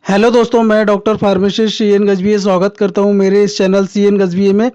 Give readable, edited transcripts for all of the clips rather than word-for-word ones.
Hello दोस्तों, मैं doctor pharmacist C N गजबीए स्वागत करता हूं मेरे इस चैनल सी एन गजबीए में।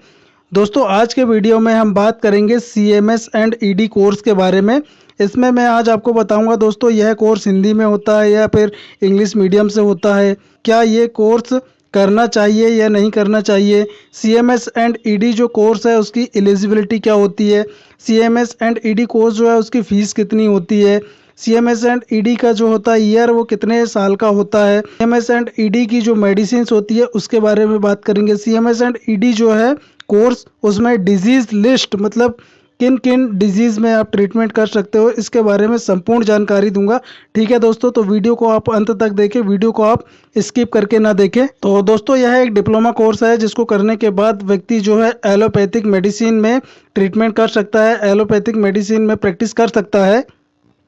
दोस्तों, आज के वीडियो में हम बात करेंगे C M S and E D course के बारे में। इसमें मैं आज आपको बताऊंगा दोस्तों, यह कोर्स हिंदी में होता है या फिर इंग्लिश मीडियम से होता है, क्या ये कोर्स करना चाहिए या नहीं करना चाहिए। C M S and E D जो कोर्स है उसकी एलिजिबिलिटी क्या होती है, C M S and E D course जो है उसकी फ़ीस कितनी होती है, C M S and E D का जो होता है ईयर वो कितने साल का होता है, C M S and E D की जो मेडिसिन होती है उसके बारे में बात करेंगे। C M S and E D जो है कोर्स, उसमें डिजीज़ लिस्ट मतलब किन किन डिजीज़ में आप ट्रीटमेंट कर सकते हो, इसके बारे में संपूर्ण जानकारी दूंगा। ठीक है दोस्तों, तो वीडियो को आप अंत तक देखें, वीडियो को आप स्किप करके ना देखें। तो दोस्तों, यह एक डिप्लोमा कोर्स है जिसको करने के बाद व्यक्ति जो है एलोपैथिक मेडिसिन में ट्रीटमेंट कर सकता है, एलोपैथिक मेडिसिन में प्रैक्टिस कर सकता है।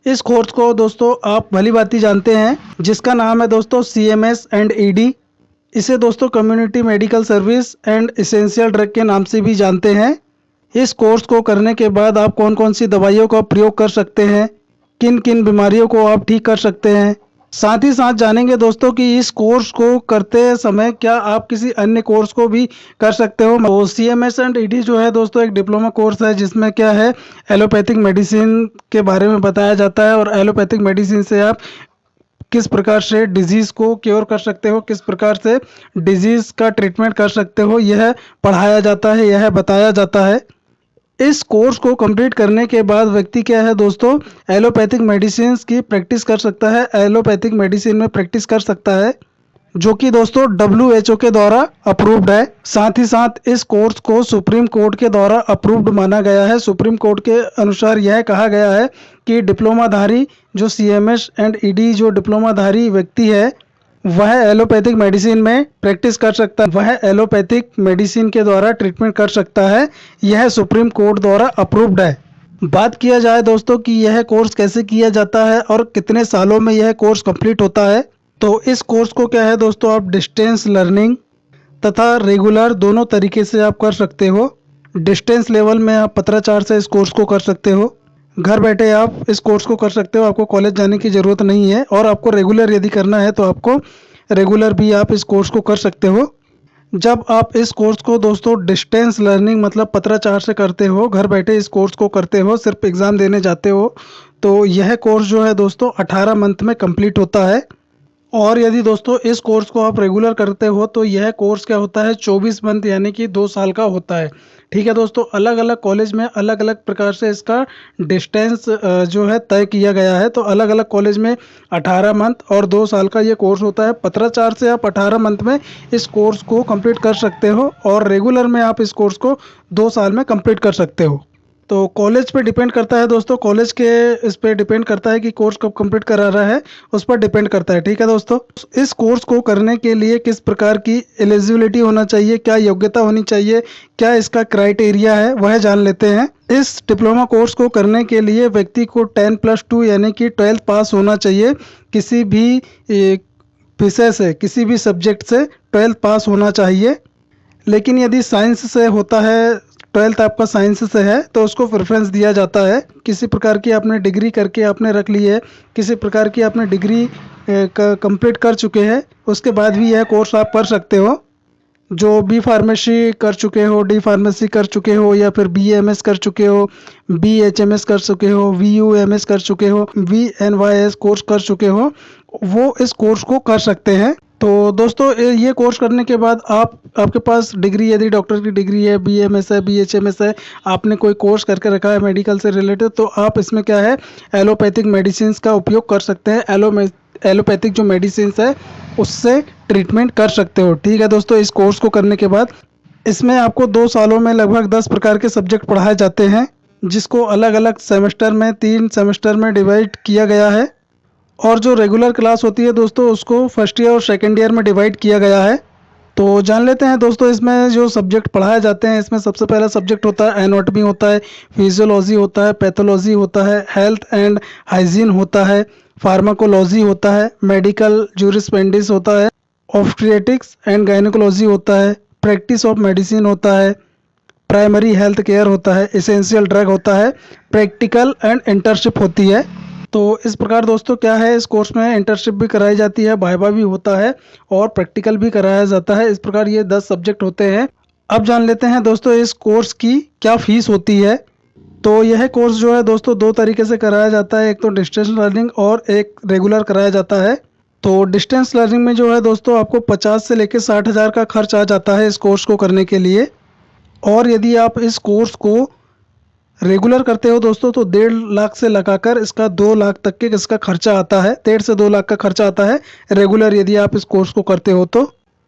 इस कोर्स को दोस्तों आप भली भांति जानते हैं, जिसका नाम है दोस्तों C M S and E D. इसे दोस्तों community medical service and essential drug के नाम से भी जानते हैं। इस कोर्स को करने के बाद आप कौन कौन सी दवाइयों का प्रयोग कर सकते हैं, किन किन बीमारियों को आप ठीक कर सकते हैं, साथ ही साथ जानेंगे दोस्तों कि इस कोर्स को करते समय क्या आप किसी अन्य कोर्स को भी कर सकते हो। C M S and E D जो है दोस्तों एक डिप्लोमा कोर्स है जिसमें क्या है, एलोपैथिक मेडिसिन के बारे में बताया जाता है और एलोपैथिक मेडिसिन से आप किस प्रकार से डिजीज़ को क्योर कर सकते हो, किस प्रकार से डिजीज़ का ट्रीटमेंट कर सकते हो, यह पढ़ाया जाता है, यह बताया जाता है। इस कोर्स को कंप्लीट करने के बाद व्यक्ति क्या है दोस्तों, एलोपैथिक मेडिसिन की प्रैक्टिस कर सकता है, एलोपैथिक मेडिसिन में प्रैक्टिस कर सकता है, जो कि दोस्तों WHO के द्वारा अप्रूव्ड है। साथ ही साथ इस कोर्स को सुप्रीम कोर्ट के द्वारा अप्रूव्ड माना गया है। सुप्रीम कोर्ट के अनुसार यह कहा गया है कि डिप्लोमाधारी जो C M S and E D जो डिप्लोमाधारी व्यक्ति है वह एलोपैथिक मेडिसिन में प्रैक्टिस कर सकता है, वह एलोपैथिक मेडिसिन के द्वारा ट्रीटमेंट कर सकता है। यह सुप्रीम कोर्ट द्वारा अप्रूव्ड है। बात किया जाए दोस्तों कि यह कोर्स कैसे किया जाता है और कितने सालों में यह कोर्स कंप्लीट होता है, तो इस कोर्स को क्या है दोस्तों, आप डिस्टेंस लर्निंग तथा रेगुलर दोनों तरीके से आप कर सकते हो। डिस्टेंस लेवल में आप पत्राचार से इस कोर्स को कर सकते हो, घर बैठे आप इस कोर्स को कर सकते हो, आपको कॉलेज जाने की ज़रूरत नहीं है। और आपको रेगुलर यदि करना है तो आपको रेगुलर भी आप इस कोर्स को कर सकते हो। जब आप इस कोर्स को दोस्तों डिस्टेंस लर्निंग मतलब पत्राचार से करते हो, घर बैठे इस कोर्स को करते हो, सिर्फ एग्ज़ाम देने जाते हो, तो यह कोर्स जो है दोस्तों 18 मंथ में कंप्लीट होता है। और यदि दोस्तों इस कोर्स को आप रेगुलर करते हो तो यह कोर्स क्या होता है, 24 मंथ यानी कि 2 साल का होता है। ठीक है दोस्तों, अलग अलग कॉलेज में अलग अलग प्रकार से इसका डिस्टेंस जो है तय किया गया है। तो अलग अलग कॉलेज में 18 मंथ और 2 साल का ये कोर्स होता है। पत्राचार से आप 18 मंथ में इस कोर्स को कंप्लीट कर सकते हो और रेगुलर में आप इस कोर्स को 2 साल में कंप्लीट कर सकते हो। तो कॉलेज पे डिपेंड करता है दोस्तों, कॉलेज के इस पे डिपेंड करता है कि कोर्स कब कंप्लीट करा रहा है, उस पर डिपेंड करता है। ठीक है दोस्तों, इस कोर्स को करने के लिए किस प्रकार की एलिजिबिलिटी होना चाहिए, क्या योग्यता होनी चाहिए, क्या इसका क्राइटेरिया है, वह जान लेते हैं। इस डिप्लोमा कोर्स को करने के लिए व्यक्ति को 10+2 यानी कि 12th पास होना चाहिए। किसी भी विषय से, किसी भी सब्जेक्ट से 12th पास होना चाहिए। लेकिन यदि साइंस से होता है, 12th आपका साइंस से है, तो उसको प्रेफरेंस दिया जाता है। किसी प्रकार की आपने डिग्री करके आपने रख ली है, किसी प्रकार की आपने डिग्री कंप्लीट कर चुके हैं, उसके बाद भी यह कोर्स आप कर सकते हो। जो बी फार्मेसी कर चुके हो, डी फार्मेसी कर चुके हो, या फिर BAMS कर चुके हो, BHMS कर चुके हो, VUMS कर चुके हो, VNYS कोर्स कर चुके हो, वो इस कोर्स को कर सकते हैं। तो दोस्तों ये कोर्स करने के बाद आपके पास डिग्री, यदि डॉक्टर की डिग्री है, BMS है, BHMS है, आपने कोई कोर्स करके रखा है मेडिकल से रिलेटेड, तो आप इसमें क्या है, एलोपैथिक मेडिसिन का उपयोग कर सकते हैं। एलोपैथिक जो मेडिसिन है उससे ट्रीटमेंट कर सकते हो। ठीक है दोस्तों, इस कोर्स को करने के बाद इसमें आपको 2 सालों में लगभग 10 प्रकार के सब्जेक्ट पढ़ाए जाते हैं, जिसको अलग अलग सेमेस्टर में 3 सेमेस्टर में डिवाइड किया गया है। और जो रेगुलर क्लास होती है दोस्तों उसको फर्स्ट ईयर और सेकेंड ईयर में डिवाइड किया गया है। तो जान लेते हैं दोस्तों इसमें जो सब्जेक्ट पढ़ाए जाते हैं। इसमें सबसे पहला सब्जेक्ट होता है एनाटॉमी होता है, फिजियोलॉजी होता है, पैथोलॉजी होता है, हेल्थ एंड हाइजीन होता है, फार्माकोलॉजी होता है, मेडिकल जूरिस्प्रूडेंस होता है, ऑब्स्टेट्रिक्स एंड गायनेकोलॉजी होता है, प्रैक्टिस ऑफ मेडिसिन होता है, प्राइमरी हेल्थ केयर होता है, एसेंशियल ड्रग होता है, प्रैक्टिकल एंड इंटर्नशिप होती है। तो इस प्रकार दोस्तों क्या है, इस कोर्स में इंटर्नशिप भी कराई जाती है, वाइवा भी होता है और प्रैक्टिकल भी कराया जाता है। इस प्रकार ये 10 सब्जेक्ट होते हैं। अब जान लेते हैं दोस्तों इस कोर्स की क्या फीस होती है। तो यह कोर्स जो है दोस्तों 2 तरीके से कराया जाता है, एक तो डिस्टेंस लर्निंग और एक रेगुलर कराया जाता है। तो डिस्टेंस लर्निंग में जो है दोस्तों आपको 50 से लेकर 60,000 का खर्च आ जाता है इस कोर्स को करने के लिए। और यदि आप इस कोर्स को रेगुलर करते हो दोस्तों तो 1.5 लाख से लगाकर इसका 2 लाख तक के इसका खर्चा आता है। 1.5 से 2 लाख का खर्चा आता है रेगुलर यदि आप इस कोर्स को करते हो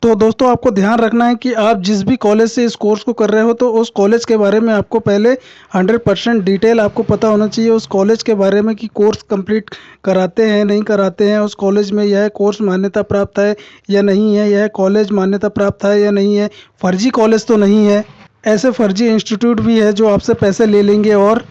तो दोस्तों आपको ध्यान रखना है कि आप जिस भी कॉलेज से इस कोर्स को कर रहे हो तो उस कॉलेज के बारे में आपको पहले 100% डिटेल आपको पता होना चाहिए उस कॉलेज के बारे में कि कोर्स कंप्लीट कराते हैं नहीं कराते हैं, उस कॉलेज में यह कोर्स मान्यता प्राप्त है या नहीं है, यह कॉलेज मान्यता प्राप्त है या नहीं है, फर्जी कॉलेज तो नहीं है, ऐसे फर्जी इंस्टीट्यूट भी है जो आपसे पैसे ले लेंगे और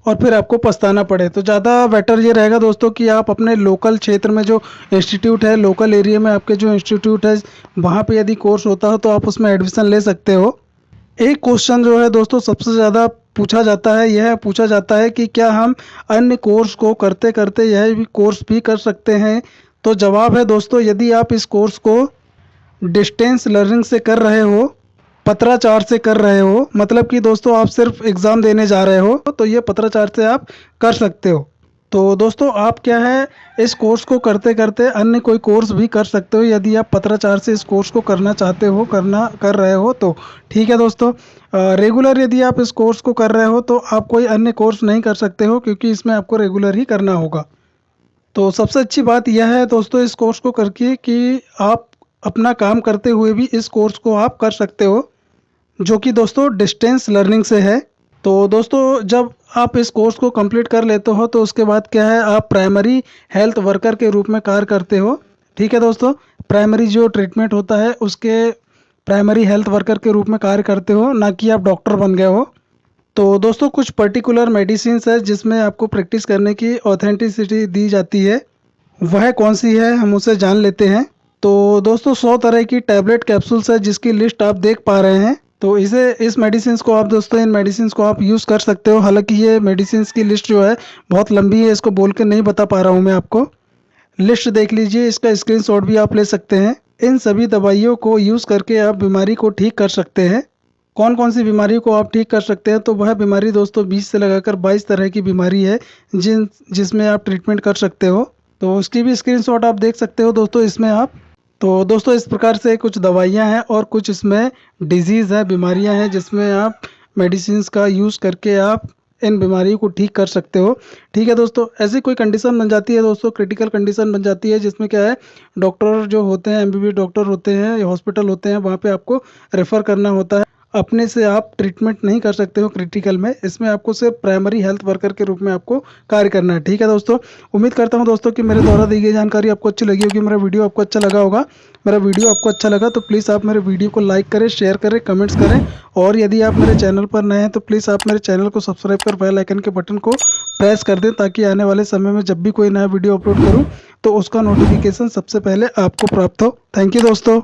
फिर आपको पछताना पड़े। तो ज़्यादा बेटर ये रहेगा दोस्तों कि आप अपने लोकल क्षेत्र में जो इंस्टीट्यूट है, लोकल एरिया में आपके जो इंस्टीट्यूट है वहाँ पे यदि कोर्स होता हो तो आप उसमें एडमिशन ले सकते हो। एक क्वेश्चन जो है दोस्तों सबसे ज़्यादा पूछा जाता है, यह पूछा जाता है कि क्या हम अन्य कोर्स को करते करते यह भी कोर्स भी कर सकते हैं। तो जवाब है दोस्तों, यदि आप इस कोर्स को डिस्टेंस लर्निंग से कर रहे हो, पत्राचार से कर रहे हो, मतलब कि दोस्तों आप सिर्फ एग्ज़ाम देने जा रहे हो तो ये पत्राचार से आप कर सकते हो। तो दोस्तों आप क्या है इस कोर्स को करते करते अन्य कोई कोर्स भी कर सकते हो यदि आप पत्राचार से इस कोर्स को करना चाहते हो, कर रहे हो तो ठीक है दोस्तों। रेगुलर यदि आप इस कोर्स को कर रहे हो तो आप कोई अन्य कोर्स नहीं कर सकते हो क्योंकि इसमें आपको रेगुलर ही करना होगा। तो सबसे अच्छी बात यह है दोस्तों इस कोर्स को करके कि आप अपना काम करते हुए भी इस कोर्स को आप कर सकते हो, जो कि दोस्तों डिस्टेंस लर्निंग से है। तो दोस्तों जब आप इस कोर्स को कंप्लीट कर लेते हो तो उसके बाद क्या है, आप प्राइमरी हेल्थ वर्कर के रूप में कार्य करते हो। ठीक है दोस्तों, प्राइमरी जो ट्रीटमेंट होता है उसके प्राइमरी हेल्थ वर्कर के रूप में कार्य करते हो, ना कि आप डॉक्टर बन गए हो। तो दोस्तों कुछ पर्टिकुलर मेडिसिन है जिसमें आपको प्रैक्टिस करने की ऑथेंटिसिटी दी जाती है, वह कौन सी है हम उसे जान लेते हैं। तो दोस्तों 100 तरह की टैबलेट कैप्सूल्स है जिसकी लिस्ट आप देख पा रहे हैं। तो इस मेडिसिन को आप दोस्तों इन मेडिसिन को आप यूज़ कर सकते हो। हालांकि ये मेडिसिन की लिस्ट जो है बहुत लंबी है, इसको बोल के नहीं बता पा रहा हूँ मैं आपको। लिस्ट देख लीजिए, इसका स्क्रीनशॉट भी आप ले सकते हैं। इन सभी दवाइयों को यूज़ करके आप बीमारी को ठीक कर सकते हैं। कौन कौन सी बीमारी को आप ठीक कर सकते हैं, तो वह बीमारी दोस्तों 20 से लगाकर 22 तरह की बीमारी है जिसमें आप ट्रीटमेंट कर सकते हो। तो उसकी भी स्क्रीनशॉट आप देख सकते हो दोस्तों इसमें आप। तो दोस्तों इस प्रकार से कुछ दवाइयाँ हैं और कुछ इसमें डिजीज़ है, बीमारियाँ हैं जिसमें आप मेडिसिन का यूज़ करके आप इन बीमारियों को ठीक कर सकते हो। ठीक है दोस्तों, ऐसी कोई कंडीशन बन जाती है दोस्तों, क्रिटिकल कंडीशन बन जाती है जिसमें क्या है, डॉक्टर जो होते हैं एमबीबीएस डॉक्टर होते हैं या हॉस्पिटल होते हैं वहाँ पे आपको रेफ़र करना होता है। अपने से आप ट्रीटमेंट नहीं कर सकते हो क्रिटिकल में, इसमें आपको सिर्फ प्राइमरी हेल्थ वर्कर के रूप में आपको कार्य करना है। ठीक है दोस्तों, उम्मीद करता हूं दोस्तों कि मेरे द्वारा दी गई जानकारी आपको अच्छी लगी होगी, मेरा वीडियो आपको अच्छा लगा होगा। मेरा वीडियो आपको अच्छा लगा तो प्लीज़ आप मेरे वीडियो को लाइक करें, शेयर करें, कमेंट्स करें। और यदि आप मेरे चैनल पर नए हैं तो प्लीज़ आप मेरे चैनल को सब्सक्राइब कर बेल आइकन के बटन को प्रेस कर दें ताकि आने वाले समय में जब भी कोई नया वीडियो अपलोड करूँ तो उसका नोटिफिकेशन सबसे पहले आपको प्राप्त हो। थैंक यू दोस्तों।